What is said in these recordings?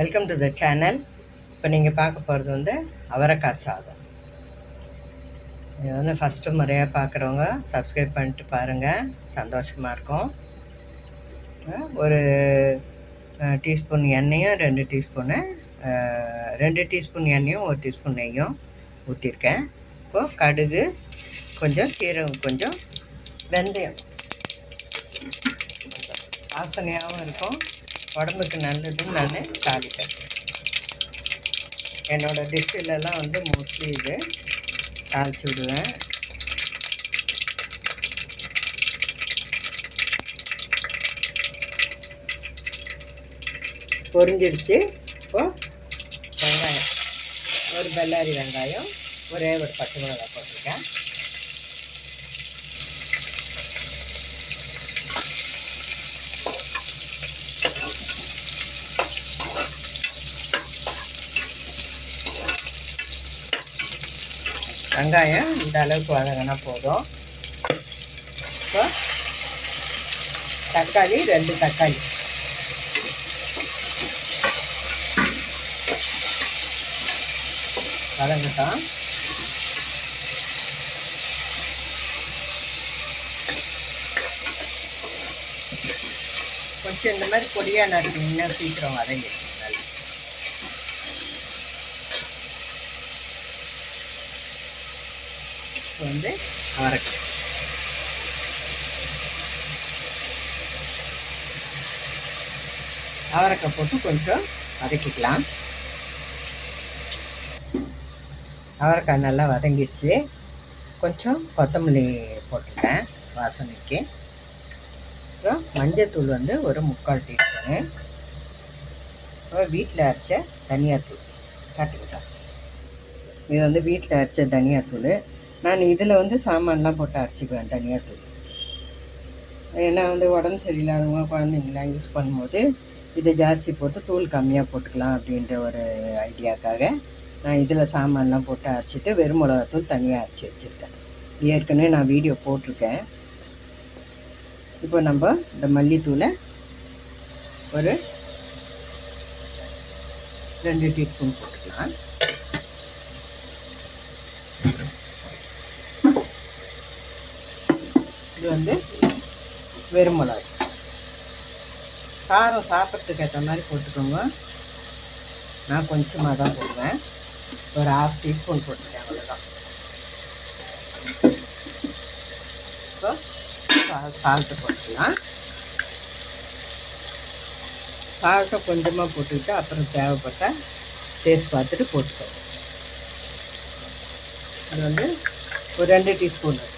Welcome to the channel. இப்போ நீங்கள் பார்க்க போகிறது வந்து அவரைக்காய் சாதம். இது வந்து ஃபஸ்ட்டு முறையாக பார்க்குறவங்க சப்ஸ்கிரைப் பண்ணிட்டு பாருங்கள், சந்தோஷமாக இருக்கும். ஒரு டீஸ்பூன் எண்ணெயும் 2 டீஸ்பூன் எண்ணெயும் 1 டீஸ்பூன் நெய்யும் ஊற்றிருக்கேன். இப்போது கடுகு, கொஞ்சம் சீரகம், கொஞ்சம் வெந்தயம், வாசனையாகவும் இருக்கும், உடம்புக்கு நல்லதுன்னு நான் தாளிப்பேன். என்னோடய டிஷ்ஷிலலாம் வந்து மோஸ்ட்லி இது தாளித்து விடுவேன். பொரிஞ்சிடுச்சு. இப்போது வெங்காயம், ஒரு பெல்லாரி வெங்காயம், ஒரே ஒரு பச்சை மிளகாய் போட்டிருக்கேன். வெங்காயம் இந்த அளவுக்கு வதங்கினா போதும். இப்போ தக்காளி, 2 தக்காளி வதங்கட்டும். கொஞ்சம் இந்த மாதிரி பொடியாக நறுக்கிங்கன்னா சீக்கிரம் வதங்கிடும். வந்து அவரைக்காய் போட்டு கொஞ்சம் வதக்கிக்கலாம். அவரைக்காய் நல்லா வதங்கிடுச்சு. கொஞ்சம் கொத்தமல்லி போட்டுட்டேன் வாசனைக்கு. அப்புறம் மஞ்சத்தூள் வந்து ஒரு 3/4 டீஸ்பூனு. அப்புறம் வீட்டில் அரைச்ச தனியாத்தூள் காட்டுக்கிட்டேன். இது வந்து வீட்டில் அரைச்ச தனியாத்தூள். நான் இதில் வந்து சாமான்லாம் போட்டு அரைச்சிக்குவேன் தனியாத்தூள். ஏன்னா வந்து உடம்பு சரியில்லாதவங்க, குழந்தைங்களாம் யூஸ் பண்ணும்போது இதை ஜாஸ்தி போட்டு தூள் கம்மியாக போட்டுக்கலாம் அப்படின்ற ஒரு ஐடியாக்காக நான் இதில் சாமான்லாம் போட்டு அரைச்சிட்டு வெறும் மிளகாத்தூள் தனியாக அரைச்சி வச்சுருக்கேன். ஏற்கனவே நான் வீடியோ போட்டிருக்கேன். இப்போ நம்ம இந்த மல்லித்தூளை ஒரு 2 டீஸ்பூன் போட்டுக்கலாம். இது வந்து வெறும் மிளகாய். காரம் சாப்பிட்றதுக்கு ஏற்ற மாதிரி போட்டுக்கோங்க. நான் கொஞ்சமாக தான் போடுவேன். ஒரு 1/2 டீஸ்பூன் போட்டுருக்கேன், அவ்வளோதான். இப்போ சால்ட்டு போட்டுக்கலாம். சால்ட்டை கொஞ்சமாக போட்டுக்கிட்டு அப்புறம் தேவைப்பட்ட டேஸ்ட் பார்த்துட்டு போட்டுக்கோங்க. அது வந்து ஒரு 2 டீஸ்பூன் இருக்கும்.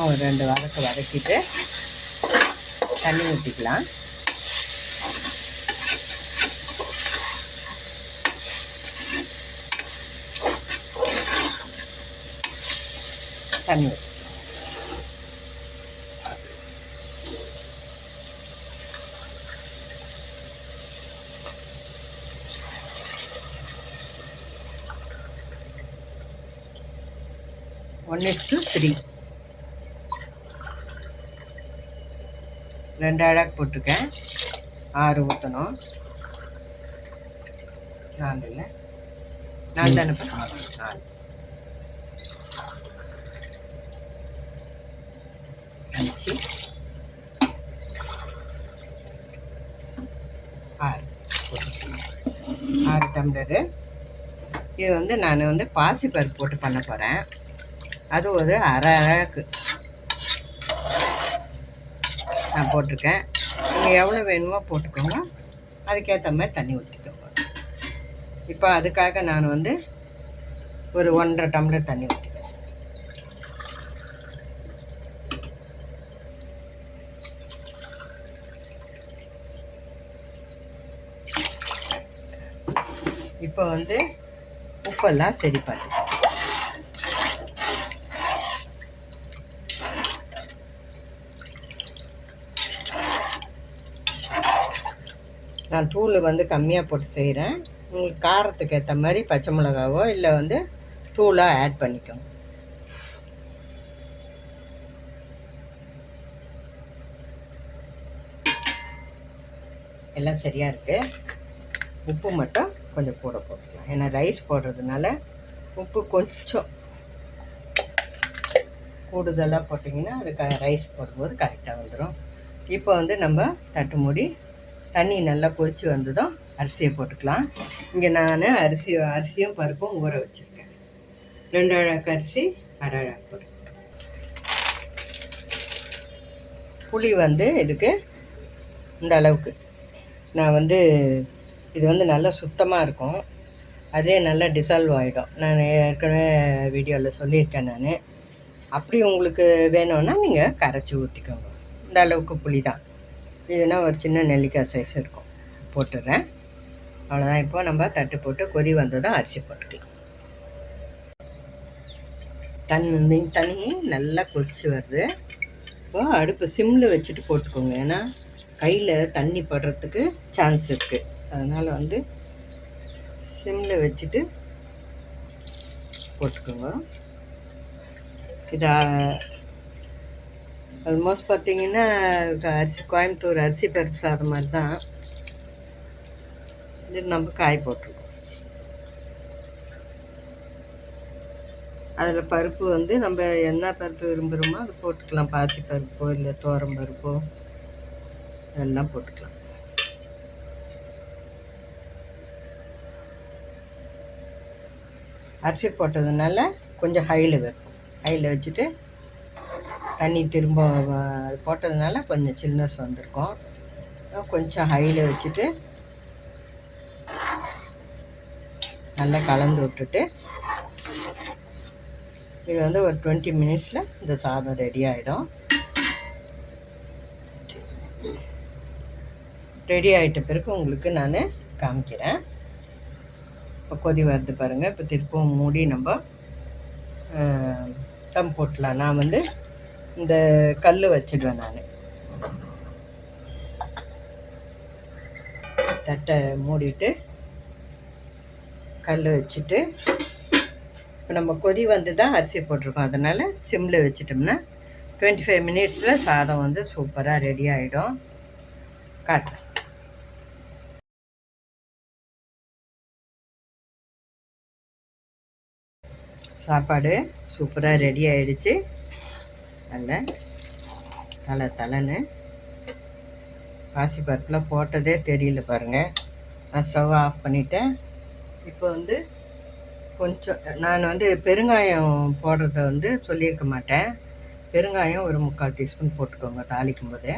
ஒரு 2 வதக்கிட்டு தண்ணி ஊற்றிக்கலாம். தண்ணி ஊற்றி ஒன் 1:3 2 அழகு போட்டிருக்கேன். 6 ஊற்றணும். 4 இல்லை, 4 தானே பண்ணுவோம். 4 5 6 டம்ளரு. இது வந்து நான் வந்து பாசிப்பருப்பு போட்டு பண்ண போகிறேன். அது ஒரு 1/2 அழகு நான் போட்டிருக்கேன். நீங்கள் எவ்வளோ வேணுமோ போட்டுக்கோங்க, அதுக்கேற்ற மாதிரி தண்ணி ஊற்றிக்கோங்க. இப்போ அதுக்காக நான் வந்து ஒரு 1.5 டம்ளர் தண்ணி ஊற்றிக்கிறேன். இப்போ வந்து உப்பெல்லாம் சரி பண்ணிக்கலாம். நான் தூள் வந்து கம்மியாக போட்டு செய்கிறேன். உங்களுக்கு காரத்துக்கு ஏற்ற மாதிரி பச்சை மிளகாவோ இல்லை வந்து தூளாக ஆட் பண்ணிக்கோங்க. எல்லாம் சரியாக இருக்குது. உப்பு மட்டும் கொஞ்சம் கூட போட்டுக்கலாம். ஏன்னா ரைஸ் போடுறதுனால உப்பு கொஞ்சம் கூடுதலாக போட்டிங்கன்னா அது ரைஸ் போடும்போது கரெக்டாக வந்துடும். இப்போ வந்து நம்ம தட்டு மூடி தண்ணி நல்லா கொதித்து வந்ததும் அரிசியை போட்டுக்கலாம். இங்கே நான் அரிசியும் பருப்பும் ஊற வச்சுருக்கேன். 2 அழகு அரிசி, 1/2 அழகு பருப்பு. புளி வந்து இதுக்கு இந்த அளவுக்கு நான் வந்து இது வந்து நல்லா சுத்தமாக இருக்கும். அதே நல்லா டிசால்வ் ஆகிடும். நான் ஏற்கனவே வீடியோவில் சொல்லியிருக்கேன். நான் அப்படி உங்களுக்கு வேணும்னா நீங்கள் கரைச்சி ஊற்றிக்கோங்க. இந்த அளவுக்கு புளி தான். இதுனா ஒரு சின்ன நெல்லிக்காய் சைஸ் இருக்கும். போட்டுடுறேன். அவ்வளோதான். இப்போ நம்ம தட்டு போட்டு கொதி வந்ததும் அரிசி போட்டுக்கலாம். தண்ணி நல்லா கொதிச்சு வருது. இப்போ அடுப்பு சிம்மில் வச்சுட்டு போட்டுக்கோங்க. ஏன்னா கையில் தண்ணி படுறதுக்கு சான்ஸ் இருக்குது. அதனால் வந்து சிம்மில் வச்சுட்டு போட்டுக்கோங்க. இது ஆல்மோஸ்ட் பார்த்திங்கன்னா கோயம்புத்தூர் அரிசி பருப்பு சாதம் மாதிரி தான். இது நம்ம காய் போட்டிருக்கோம். அதில் பருப்பு வந்து நம்ம என்ன பருப்பு விரும்புகிறோமோ அது போட்டுக்கலாம். பாசி பருப்போ இல்லை துவரம் பருப்போ எல்லாம் போட்டுக்கலாம். அரிசி போட்டதுனால கொஞ்சம் ஹையில் வைப்போம். ஹையில் வச்சுட்டு தண்ணி திரும்ப போட்டதுனால கொஞ்சம் சில்னஸ் வந்திருக்கும். கொஞ்சம் ஹையில் வச்சுட்டு நல்லா கலந்து விட்டுட்டு இது வந்து ஒரு 20 மினிட்ஸில் இந்த சாதம் ரெடி ஆகிடும். ரெடி ஆகிட்ட பிறகு உங்களுக்கு நான் காமிக்கிறேன். இப்போ கொதி வருது பாருங்கள். இப்போ திருப்பவும் மூடி நம்ம தம் போட்டலாம். நான் வந்து இந்த கல் வச்சிடுவேன். நான் தட்டை மூடிட்டு கல் வச்சுட்டு இப்போ நம்ம கொதி வந்து தான் அரிசி போட்டிருக்கோம். அதனால் சிம்மில் வச்சிட்டோம்னா 25 மினிட்ஸில் சாதம் வந்து சூப்பராக ரெடி ஆகிடும். காட்டுறேன். சாப்பாடு சூப்பராக ரெடி ஆகிடுச்சு. நல்ல தலைன்னு பாசி பருப்பில் போட்டதே தெரியல பாருங்கள். நான் ஸ்டவ் ஆஃப் பண்ணிவிட்டேன். இப்போ வந்து கொஞ்சம் நான் வந்து பெருங்காயம் போடுறத வந்து சொல்லியிருக்க மாட்டேன். பெருங்காயம் ஒரு 3/4 டீஸ்பூன் போட்டுக்கோங்க தாளிக்கும் போது.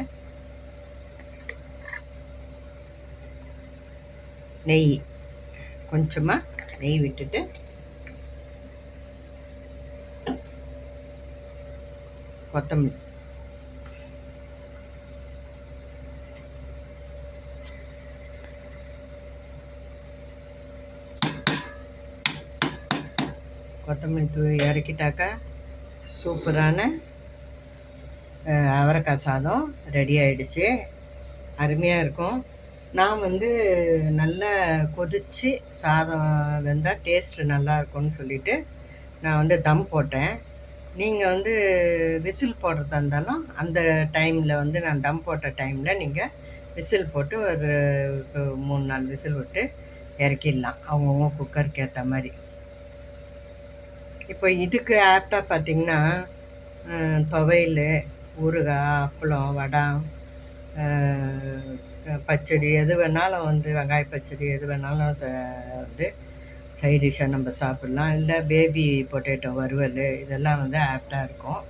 நெய் கொஞ்சமாக நெய் விட்டுட்டு கொத்தமல்லி தூவி இறக்கிட்டாக்கா சூப்பரான அவரைக்காய் சாதம் ரெடி ஆகிடுச்சு. அருமையாக இருக்கும். நான் வந்து நல்லா கொதித்து சாதம் வெந்தால் டேஸ்ட்டு நல்லாயிருக்கும்னு சொல்லிவிட்டு நான் வந்து தம் போட்டேன். நீங்கள் வந்து விசில் போடுறதா இருந்தாலும் அந்த டைமில் வந்து நான் தம் போட்ட டைமில் நீங்கள் விசில் போட்டு ஒரு 3-4 விசில் விட்டு இறக்கிடலாம். அவங்கவுங்க குக்கருக்கு ஏற்ற மாதிரி. இப்போ இதுக்கு ஆப்டாக பார்த்திங்கன்னா துவையல், ஊறுகாய், அப்பளம், வடம், பச்சடி எது வேணாலும் வந்து வெங்காய பச்சடி எது வேணாலும் வந்து சைட் டிஷ்ஷாக நம்ம சாப்பிட்லாம். இல்லை பேபி பொட்டேட்டோ வறுவல் இதெல்லாம் வந்து ஆப்டாக இருக்கும்.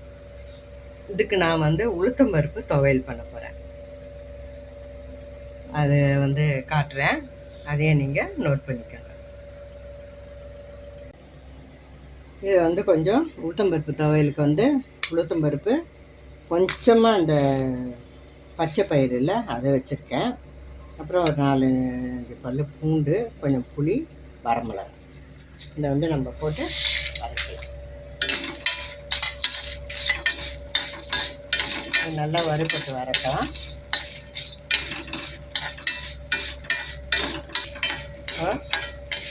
இதுக்கு நான் வந்து உளுத்தம்பருப்பு துவையல் பண்ண போகிறேன். அது வந்து காட்டுறேன். அதையே நீங்கள் நோட் பண்ணிக்கோங்க. இது வந்து கொஞ்சம் உளுத்தம்பருப்பு துவையலுக்கு வந்து உளுத்தம்பருப்பு கொஞ்சமாக அந்த பச்சை பயிறு இல்லை அதை வச்சுருக்கேன். அப்புறம் ஒரு 4-5 பல் பூண்டு, கொஞ்சம் புளி, வரமிளகாய் இதை வந்து நம்ம போட்டு வதக்கலாம். நல்லா வறுபட்டு வரட்டும்.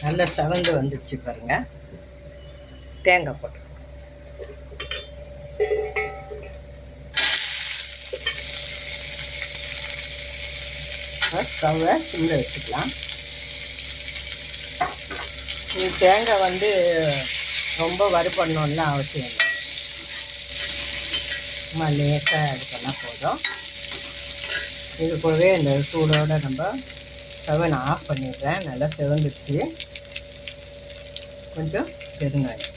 நல்லா செவந்து வந்துடுச்சு பாருங்கள். தேங்காய் போட்டு ஸ்டவ்வை சிம்மில் வச்சுக்கலாம். இது தேங்காய் வந்து ரொம்ப வறுபடணும்லாம் அவசியம் இல்லை, சும்மா லேசாக இது பண்ணால் போதும். இது கூடவே இந்த சூடோடு நம்ம ஸ்டவ்வை நான் ஆஃப் பண்ணிடுறேன். நல்லா சிவந்துடுச்சு. கொஞ்சம் பெருங்காயம்,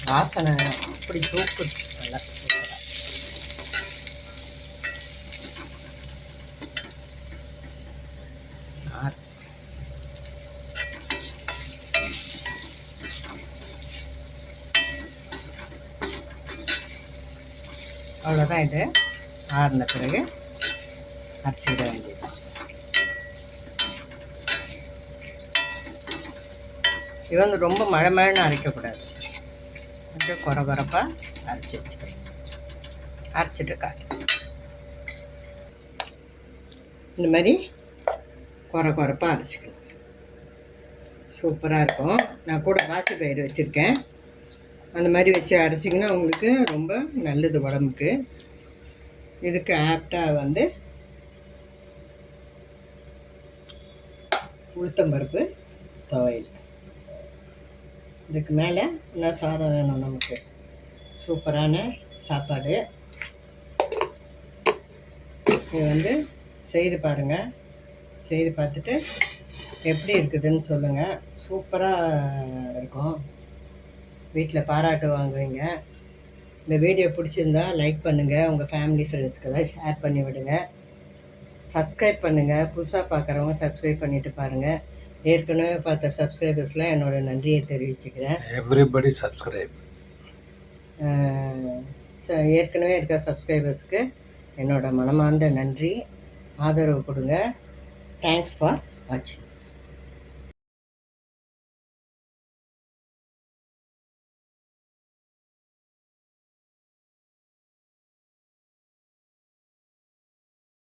வாசனை அப்படி தூக்கு நல்லா சூப்பராக. அவ்வளோதான். இது ஆறின பிறகு அரைச்சிவிட வேண்டியது. இது வந்து ரொம்ப மழைன்னு அரைக்கக்கூடாது, கொஞ்சம் குறப்பாக அரைச்சிட்டு காட்டு. இந்த மாதிரி குறப்பாக அரைச்சிக்கணும், சூப்பராக இருக்கும். நான் கூட பாசி பயிர் வச்சுருக்கேன், அந்த மாதிரி வச்சு அரைச்சிங்கன்னா உங்களுக்கு ரொம்ப நல்லது உடம்புக்கு. இதுக்கு ஆப்டாக வந்து உளுத்தம்பருப்பு துவையல். இதுக்கு மேலே என்ன சாதம் வேணும் நமக்கு, சூப்பரான சாப்பாடு. இது வந்து செய்து பாருங்கள், செய்து பார்த்துட்டு எப்படி இருக்குதுன்னு சொல்லுங்கள். சூப்பராக இருக்கும், வீட்டில் பாராட்டு வாங்குவீங்க. இந்த வீடியோ பிடிச்சிருந்தா லைக் பண்ணுங்கள், உங்கள் ஃபேமிலி ஃப்ரெண்ட்ஸ்க்கெல்லாம் ஷேர் பண்ணி விடுங்க. சப்ஸ்கிரைப் பண்ணுங்கள், புதுசாக பார்க்குறவங்க சப்ஸ்கிரைப் பண்ணிவிட்டு பாருங்கள். ஏற்கனவே பார்த்த சப்ஸ்கிரைபர்ஸ்லாம் என்னோட நன்றியை தெரிவிச்சுக்கிறேன். Everybody subscribe. ஏற்கனவே இருக்க சப்ஸ்கிரைபர்ஸ்க்கு என்னோட மனமார்ந்த நன்றி. ஆதரவு கொடுங்க. தேங்க்ஸ் ஃபார் வாட்சிங்.